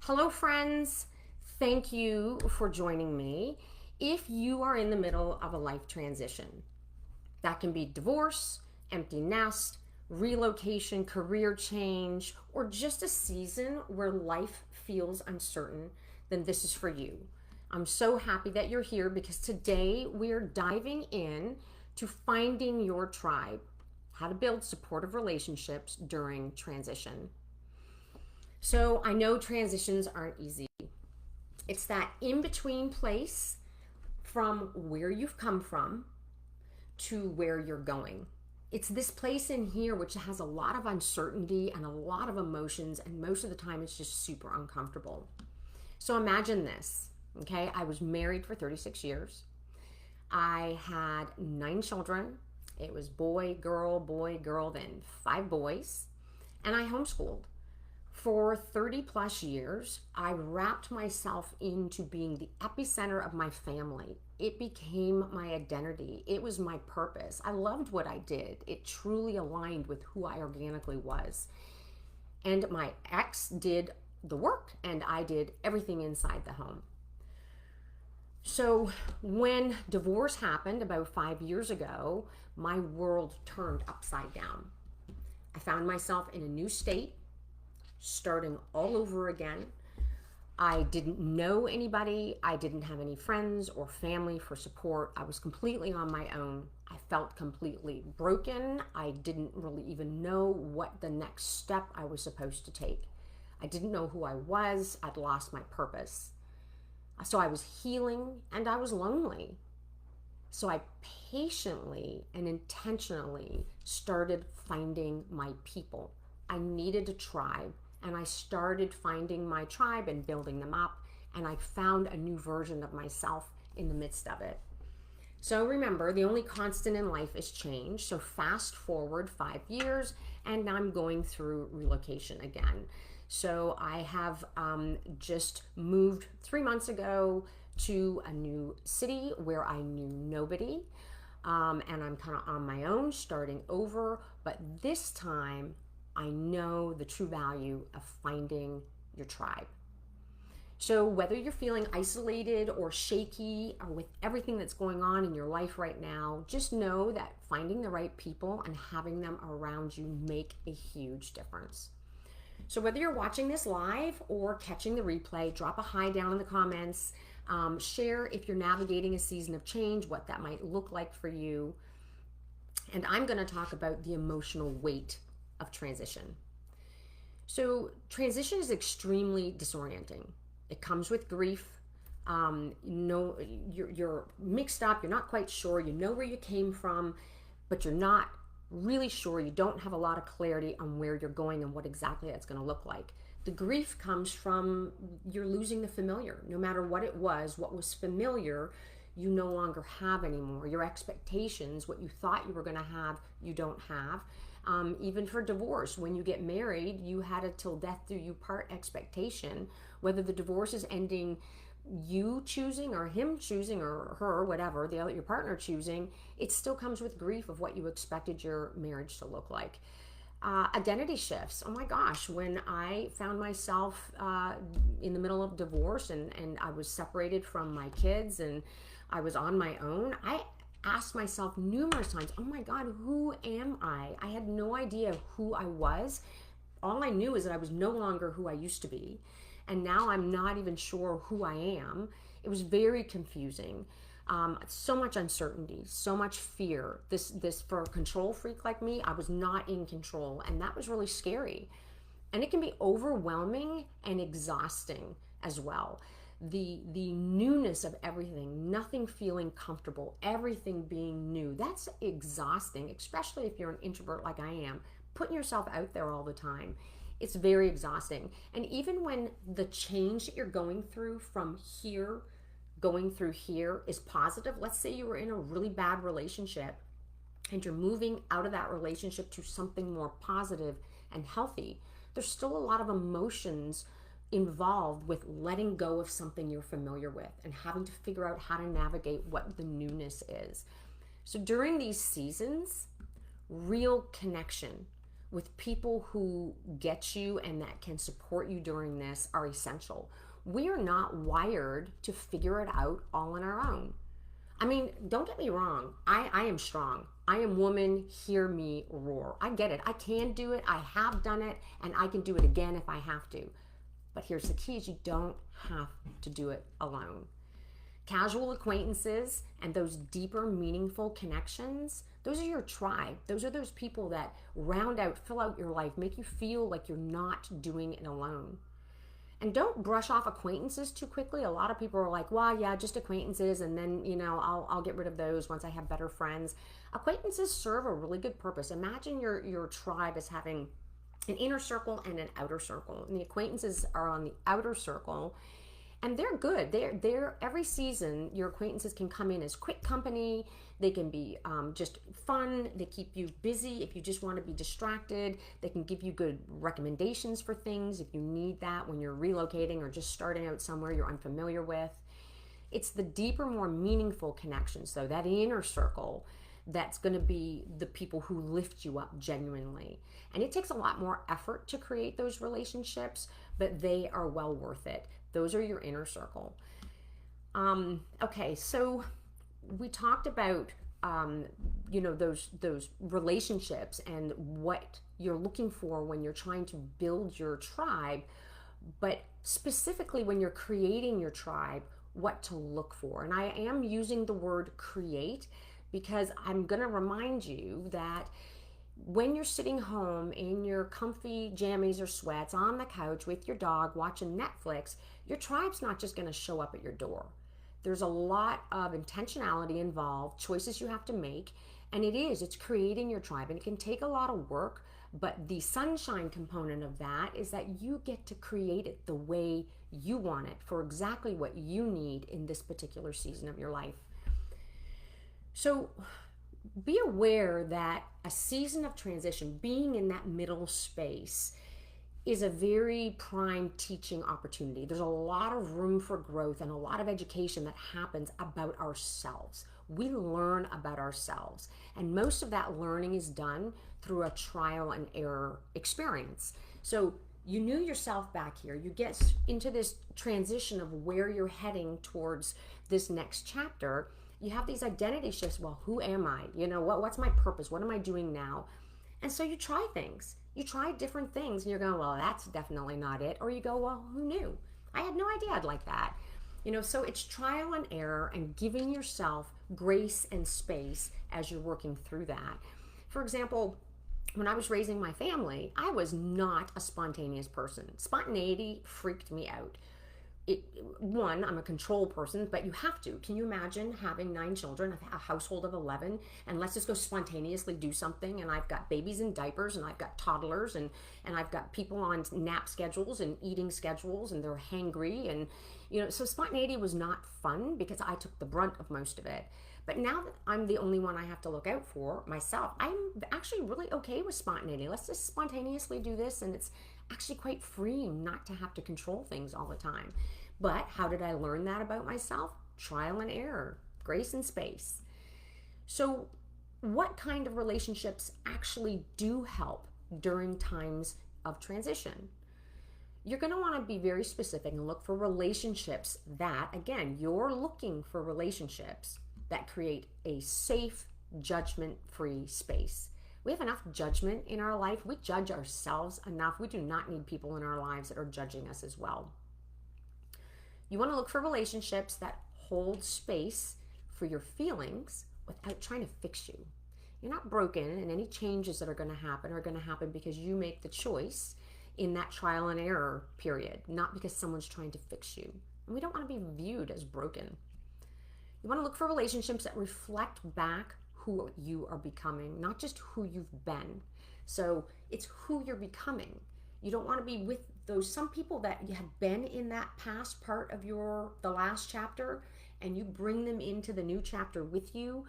Hello, friends. Thank you for joining me. If you are in the middle of a life transition, that can be divorce, empty nest, relocation, career change, or just a season where life feels uncertain, then this is for you. I'm so happy that you're here because today we are diving in to finding your tribe, how to build supportive relationships during transition. So I know transitions aren't easy. It's that in between place from where you've come from to where you're going. It's this place in here which has a lot of uncertainty and a lot of emotions, and most of the time it's just super uncomfortable. So imagine this, okay? I was married for 36 years. I had 9 children. It was boy, girl, then 5 boys. And I homeschooled. For 30 plus years, I wrapped myself into being the epicenter of my family. It became my identity. It was my purpose. I loved what I did. It truly aligned with who I organically was. And my ex did the work, and I did everything inside the home. So when divorce happened about 5 years ago, my world turned upside down. I found myself in a new state, starting all over again. I didn't know anybody. I didn't have any friends or family for support. I was completely on my own. I felt completely broken. I didn't really even know what the next step I was supposed to take. I didn't know who I was. I'd lost my purpose. So I was healing and I was lonely. So I patiently and intentionally started finding my people. I needed a tribe. And I started finding my tribe and building them up. And I found a new version of myself in the midst of it. So remember, the only constant in life is change. So fast forward 5 years, and now I'm going through relocation again. So I have just moved 3 months ago to a new city where I knew nobody. And I'm kind of on my own, starting over. But this time, I know the true value of finding your tribe. So whether you're feeling isolated or shaky or with everything that's going on in your life right now, just know that finding the right people and having them around you make a huge difference. So whether you're watching this live or catching the replay, drop a hi down in the comments. Share if you're navigating a season of change, what that might look like for you. And I'm going to talk about the emotional weight of transition. So transition is extremely disorienting. It comes with grief. You're mixed up. You're not quite sure. You know where you came from, but you're not really sure. You don't have a lot of clarity on where you're going and what exactly that's going to look like. The grief comes from you're losing the familiar. No matter what it was, what was familiar, you no longer have anymore. Your expectations, what you thought you were going to have, you don't have. Even for divorce, when you get married, you had a till death do you part expectation. Whether the divorce is ending you choosing or him choosing or her, whatever, your partner choosing, it still comes with grief of what you expected your marriage to look like. Identity shifts. Oh my gosh, when I found myself in the middle of divorce and I was separated from my kids and I was on my own, I asked myself numerous times, oh my God, who am I? I had no idea who I was. All I knew is that I was no longer who I used to be. And now I'm not even sure who I am. It was very confusing. So much uncertainty, so much fear. This for a control freak like me, I was not in control. And that was really scary. And it can be overwhelming and exhausting as well. The newness of everything, nothing feeling comfortable, everything being new, that's exhausting, especially if you're an introvert like I am, putting yourself out there all the time. It's very exhausting. And even when the change that you're going through from here, going through here is positive, let's say you were in a really bad relationship and you're moving out of that relationship to something more positive and healthy, there's still a lot of emotions involved with letting go of something you're familiar with and having to figure out how to navigate what the newness is. So during these seasons, real connection with people who get you and that can support you during this are essential. We are not wired to figure it out all on our own. I mean, don't get me wrong. I am strong. I am woman, hear me roar. I get it. I can do it. I have done it, and I can do it again if I have to. But here's the key is you don't have to do it alone. Casual acquaintances and those deeper, meaningful connections, those are your tribe. Those are those people that round out, fill out your life, make you feel like you're not doing it alone. And don't brush off acquaintances too quickly. A lot of people are like, well, yeah, just acquaintances, and then, I'll get rid of those once I have better friends. Acquaintances serve a really good purpose. Imagine your tribe as having an inner circle and an outer circle. And the acquaintances are on the outer circle, and they're good. They're every season, your acquaintances can come in as quick company. They can be just fun. They keep you busy if you just want to be distracted. They can give you good recommendations for things if you need that when you're relocating or just starting out somewhere you're unfamiliar with. It's the deeper, more meaningful connections, though, that inner circle, that's going to be the people who lift you up genuinely. And it takes a lot more effort to create those relationships, but they are well worth it. Those are your inner circle. Okay, so we talked about those relationships and what you're looking for when you're trying to build your tribe, but specifically when you're creating your tribe, what to look for. And I am using the word create because I'm going to remind you that when you're sitting home in your comfy jammies or sweats on the couch with your dog watching Netflix, your tribe's not just going to show up at your door. There's a lot of intentionality involved, choices you have to make, and it's creating your tribe, and it can take a lot of work, but the sunshine component of that is that you get to create it the way you want it for exactly what you need in this particular season of your life. So be aware that a season of transition, being in that middle space, is a very prime teaching opportunity. There's a lot of room for growth and a lot of education that happens about ourselves. We learn about ourselves, and most of that learning is done through a trial and error experience. So you knew yourself back here. You get into this transition of where you're heading towards this next chapter. You have these identity shifts. Well, who am I? What's my purpose? What am I doing now? And so you try things. You try different things and you're going, well, that's definitely not it. Or you go, well, who knew? I had no idea I'd like that. So it's trial and error and giving yourself grace and space as you're working through that. For example, when I was raising my family, I was not a spontaneous person. Spontaneity freaked me out. I'm a control person, but you have to. Can you imagine having 9 children, a household of 11, and let's just go spontaneously do something, and I've got babies in diapers, and I've got toddlers, and I've got people on nap schedules and eating schedules, and they're hangry, and so spontaneity was not fun because I took the brunt of most of it. But now that I'm the only one I have to look out for myself, I'm actually really okay with spontaneity. Let's just spontaneously do this, and it's actually quite freeing not to have to control things all the time. But how did I learn that about myself? Trial and error, grace and space. So what kind of relationships actually do help during times of transition? You're going to want to be very specific and look for relationships that, again, you're looking for relationships that create a safe, judgment-free space. We have enough judgment in our life. We judge ourselves enough. We do not need people in our lives that are judging us as well. You want to look for relationships that hold space for your feelings without trying to fix you. You're not broken, and any changes that are going to happen because you make the choice in that trial and error period, not because someone's trying to fix you. And we don't want to be viewed as broken. You want to look for relationships that reflect back who you are becoming, not just who you've been. So it's who you're becoming. You don't want to be with some people that you have been in that past part of the last chapter, and you bring them into the new chapter with you.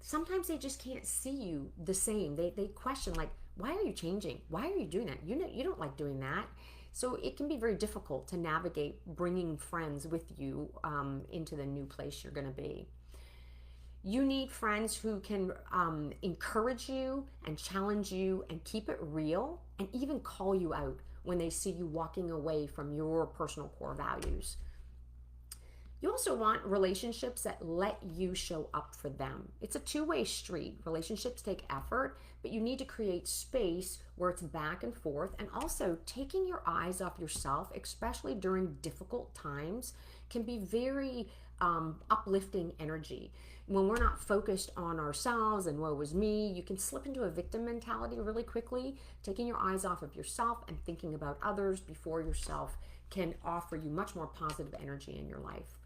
Sometimes they just can't see you the same. They question, like, why are you changing? Why are you doing that? You don't like doing that. So it can be very difficult to navigate bringing friends with you into the new place you're going to be. You need friends who can encourage you and challenge you and keep it real and even call you out when they see you walking away from your personal core values. You also want relationships that let you show up for them. It's a two-way street. Relationships take effort, but you need to create space where it's back and forth, and also taking your eyes off yourself, especially during difficult times, can be very uplifting energy. When we're not focused on ourselves and woe is me, you can slip into a victim mentality really quickly. Taking your eyes off of yourself and thinking about others before yourself can offer you much more positive energy in your life.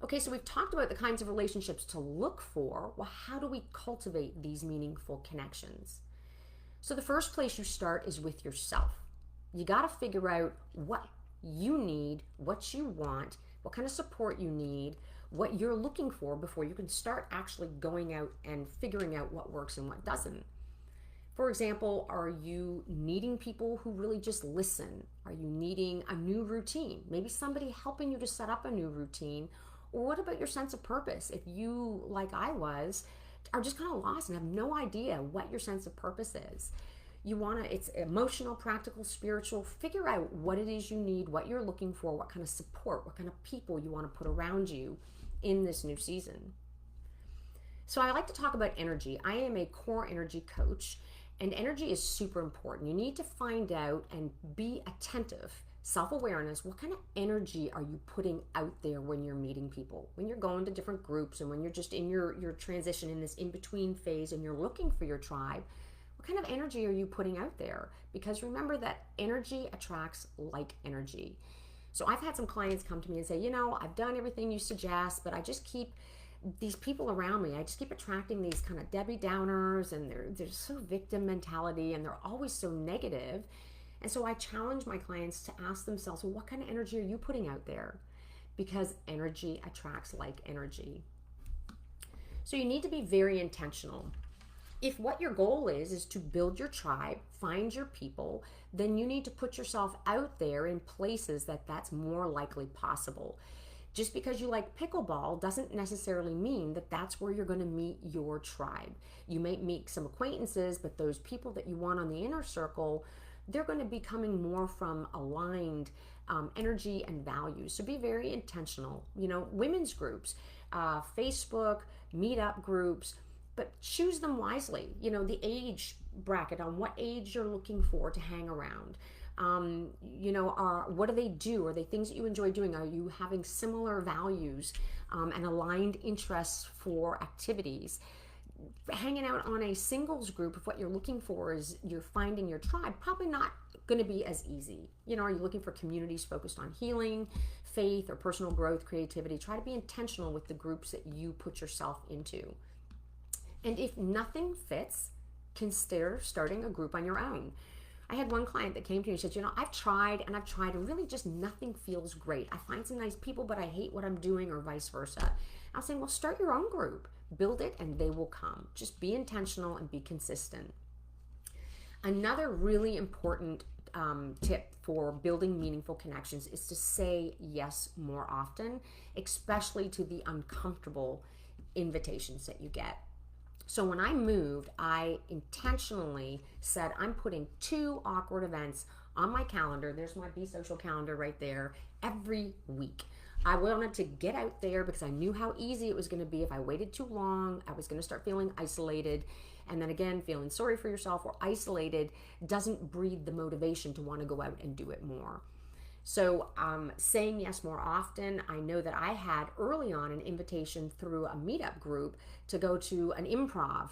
Okay, so we've talked about the kinds of relationships to look for. Well, how do we cultivate these meaningful connections? So the first place you start is with yourself. You got to figure out what you need, what you want, what kind of support you need, what you're looking for before you can start actually going out and figuring out what works and what doesn't. For example, are you needing people who really just listen? Are you needing a new routine? Maybe somebody helping you to set up a new routine. Or what about your sense of purpose? If you, like I was, are just kind of lost and have no idea what your sense of purpose is. You want to, it's emotional, practical, spiritual. Figure out what it is you need, what you're looking for, what kind of support, what kind of people you want to put around you in this new season. So I like to talk about energy. I am a core energy coach, and energy is super important. You need to find out and be attentive. Self-awareness, what kind of energy are you putting out there when you're meeting people, when you're going to different groups, and when you're just in your transition in this in-between phase and you're looking for your tribe? What kind of energy are you putting out there? Because remember that energy attracts like energy. So I've had some clients come to me and say, I've done everything you suggest, but I just keep these people around me. I just keep attracting these kind of Debbie Downers, and they're so victim mentality, and they're always so negative. And so I challenge my clients to ask themselves, well, what kind of energy are you putting out there? Because energy attracts like energy. So you need to be very intentional. If what your goal is to build your tribe, find your people, then you need to put yourself out there in places that's more likely possible. Just because you like pickleball doesn't necessarily mean that that's where you're going to meet your tribe. You may meet some acquaintances, but those people that you want on the inner circle, they're going to be coming more from aligned energy and values. So be very intentional. Women's groups, Facebook, meetup groups, but choose them wisely. The age bracket, on what age you're looking for to hang around. What do they do? Are they things that you enjoy doing? Are you having similar values and aligned interests for activities? Hanging out on a singles group, if what you're looking for is you're finding your tribe, probably not going to be as easy. Are you looking for communities focused on healing, faith, or personal growth, creativity? Try to be intentional with the groups that you put yourself into. And if nothing fits, consider starting a group on your own. I had one client that came to me and said, I've tried and really just nothing feels great. I find some nice people, but I hate what I'm doing, or vice versa. I was saying, well, start your own group. Build it and they will come. Just be intentional and be consistent. Another really important tip for building meaningful connections is to say yes more often, especially to the uncomfortable invitations that you get. So when I moved, I intentionally said, I'm putting 2 awkward events on my calendar. There's my Be Social calendar right there, every week. I wanted to get out there because I knew how easy it was going to be. If I waited too long, I was going to start feeling isolated. And then again, feeling sorry for yourself or isolated doesn't breed the motivation to want to go out and do it more. So saying yes more often. I know that I had early on an invitation through a meetup group to go to an improv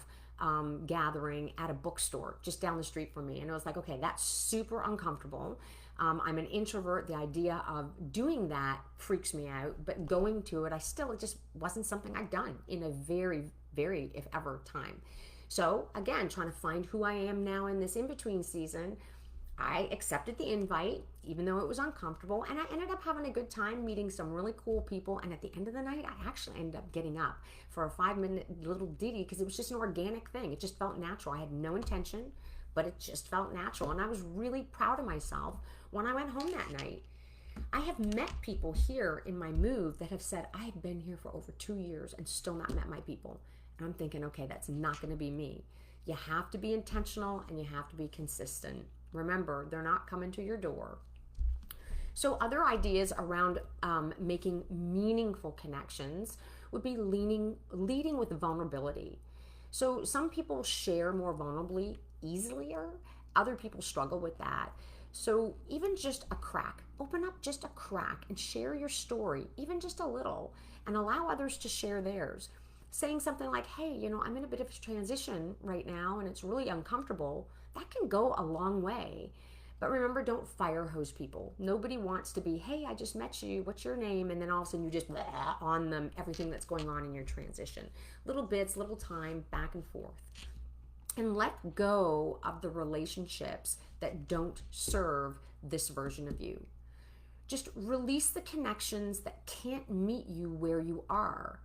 gathering at a bookstore just down the street from me. And I was like, okay, that's super uncomfortable. I'm an introvert. The idea of doing that freaks me out, but going to it, it just wasn't something I'd done in a very, very, if ever, time. So again, trying to find who I am now in this in-between season, I accepted the invite, even though it was uncomfortable, and I ended up having a good time meeting some really cool people. And at the end of the night, I actually ended up getting up for a 5-minute little ditty because it was just an organic thing. It just felt natural. I had no intention, but it just felt natural. And I was really proud of myself when I went home that night. I have met people here in my move that have said, I've been here for over 2 years and still not met my people. And I'm thinking, okay, that's not going to be me. You have to be intentional and you have to be consistent. Remember, they're not coming to your door. So other ideas around making meaningful connections would be leading with vulnerability. So some people share more vulnerably easier. Other people struggle with that. So even just a crack, open up just a crack and share your story, even just a little, and allow others to share theirs. Saying something like, hey, I'm in a bit of a transition right now and it's really uncomfortable. That can go a long way. But remember, don't fire hose people. Nobody wants to be, hey, I just met you, what's your name? And then all of a sudden you just on them everything that's going on in your transition. Little bits, little time, back and forth. And let go of the relationships that don't serve this version of you. Just release the connections that can't meet you where you are.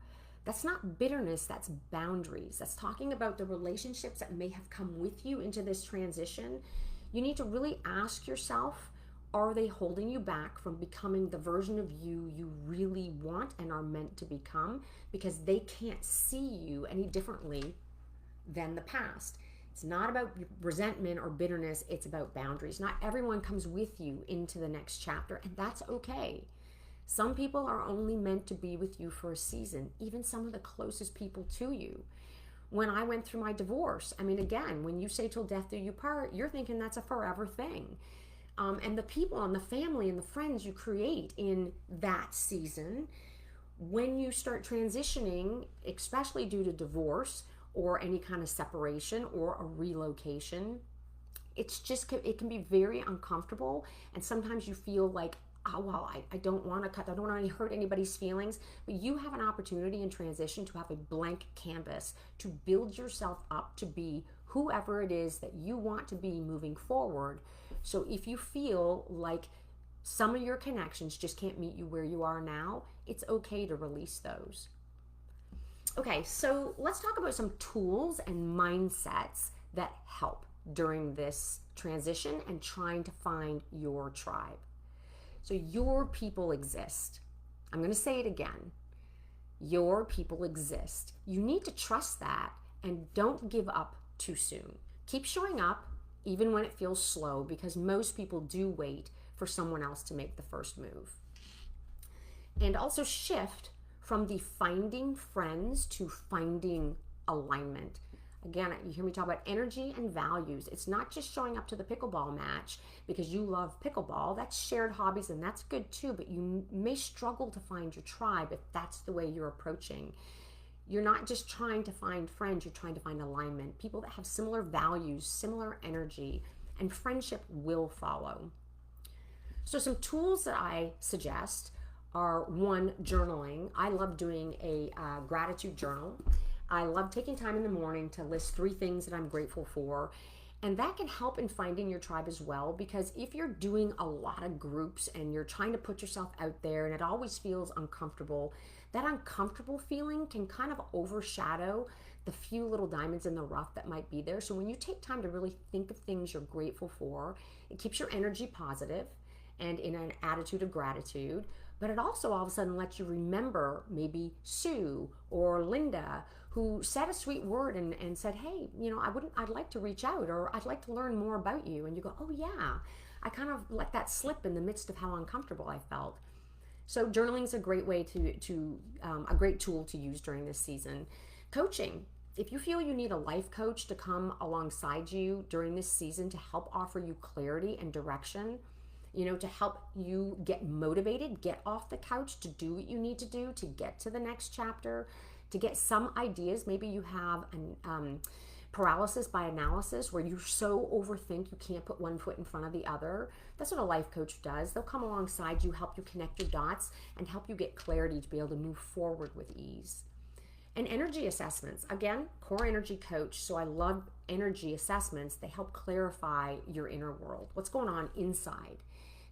That's not bitterness, that's boundaries. That's talking about the relationships that may have come with you into this transition. You need to really ask yourself, are they holding you back from becoming the version of you you really want and are meant to become? Because they can't see you any differently than the past. It's not about resentment or bitterness, it's about boundaries. Not everyone comes with you into the next chapter, and that's okay. Some people are only meant to be with you for a season, even some of the closest people to you. When I went through my divorce, again, when you say till death do you part, you're thinking that's a forever thing. And the people and the family and the friends you create in that season, when you start transitioning, especially due to divorce or any kind of separation or a relocation, it can be very uncomfortable. And sometimes you feel like, oh, well, I don't want to cut, I don't want to hurt anybody's feelings, but you have an opportunity in transition to have a blank canvas to build yourself up to be whoever it is that you want to be moving forward. So if you feel like some of your connections just can't meet you where you are now, it's okay to release those. Okay, so let's talk about some tools and mindsets that help during this transition and trying to find your tribe. So your people exist. I'm going to say it again. Your people exist. You need to trust that and don't give up too soon. Keep showing up even when it feels slow, because most people do wait for someone else to make the first move. And also shift from the finding friends to finding alignment. Again, you hear me talk about energy and values. It's not just showing up to the pickleball match because you love pickleball. That's shared hobbies and that's good too, but you may struggle to find your tribe if that's the way you're approaching. You're not just trying to find friends, you're trying to find alignment. People that have similar values, similar energy, and friendship will follow. So some tools that I suggest are, one, journaling. I love doing a gratitude journal. I love taking time in the morning to list 3 things that I'm grateful for. And that can help in finding your tribe as well, because if you're doing a lot of groups and you're trying to put yourself out there and it always feels uncomfortable, that uncomfortable feeling can kind of overshadow the few little diamonds in the rough that might be there. So when you take time to really think of things you're grateful for, it keeps your energy positive and in an attitude of gratitude. But it also all of a sudden lets you remember maybe Sue or Linda, who said a sweet word and said, hey, I'd like to reach out, or I'd like to learn more about you. And you go, oh yeah, I kind of let that slip in the midst of how uncomfortable I felt. So journaling is a great way a great tool to use during this season. Coaching. If you feel you need a life coach to come alongside you during this season to help offer you clarity and direction, to help you get motivated, get off the couch to do what you need to do to get to the next chapter, to get some ideas. Maybe you have an paralysis by analysis where you so overthink you can't put one foot in front of the other. That's what a life coach does. They'll come alongside you, help you connect your dots, and help you get clarity to be able to move forward with ease. And energy assessments. Again, core energy coach, so I love energy assessments. They help clarify your inner world. What's going on inside?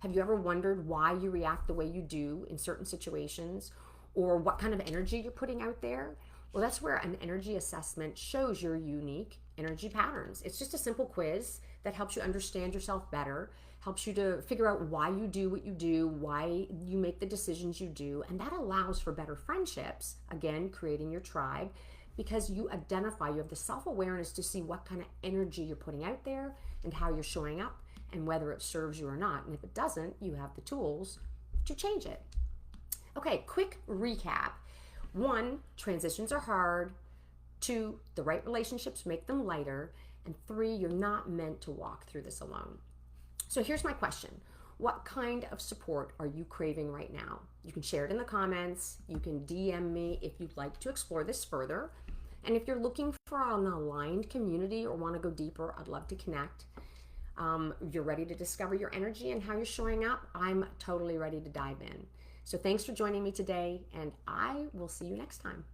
Have you ever wondered why you react the way you do in certain situations, or what kind of energy you're putting out there? Well, that's where an energy assessment shows your unique energy patterns. It's just a simple quiz that helps you understand yourself better, helps you to figure out why you do what you do, why you make the decisions you do, and that allows for better friendships, again, creating your tribe, because you identify, you have the self-awareness to see what kind of energy you're putting out there and how you're showing up and whether it serves you or not. And if it doesn't, you have the tools to change it. Okay, quick recap. 1, transitions are hard. 2, the right relationships make them lighter. And 3, you're not meant to walk through this alone. So here's my question. What kind of support are you craving right now? You can share it in the comments. You can DM me if you'd like to explore this further. And if you're looking for an aligned community or want to go deeper, I'd love to connect. You're ready to discover your energy and how you're showing up, I'm totally ready to dive in. So thanks for joining me today, and I will see you next time.